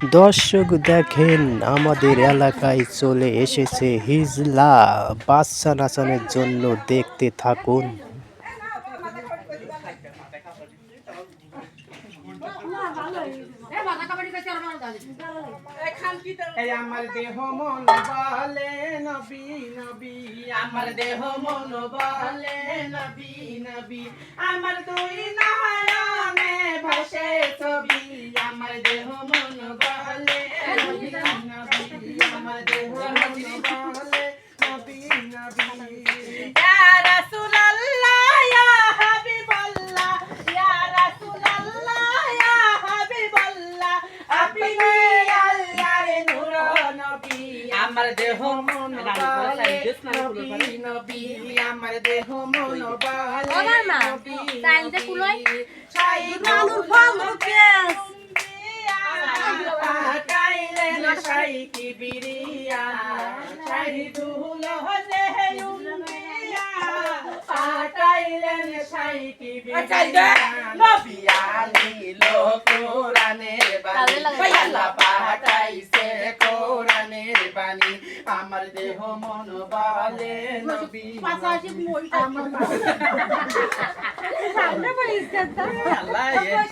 দর্শক দেখেন, আমাদের এলাকায় চলে এসেছে হিজলা। বাচ্চা নাচানোর জন্য দেখতে থাকুন। আমার দেহ মন বলে নবী নবী, আমার দেহ মন বলে নবী নবী, আমার দুই নয়নে ভাসে ছবি, আমার দেহ মন বলে নবী নবী, আমার দেহ মন বলে নবী নবী। ইয়া রাসূলুল্লাহ ইয়া হাবিবাল্লাহ, ইয়া রাসূলুল্লাহ ইয়া হাবিবাল্লাহ, আপনি আল্লাহর নূর নবী, আমার দেহ মন বলে নবী নবী, আমার দেহ মন বলে নবী নবী। শাইখুল ফারুকেস পাঠাইলেন শাইখি বিরিয়া, শাহিদুল হুসাইন পাঠাইলেন শাইখি বিরিয়া, নবী আনিল কোরআনের বাণী, আল্লাহ পাঠাইছে কোরআনের বাণী, আমার দেহ মন বলে নবী নবী।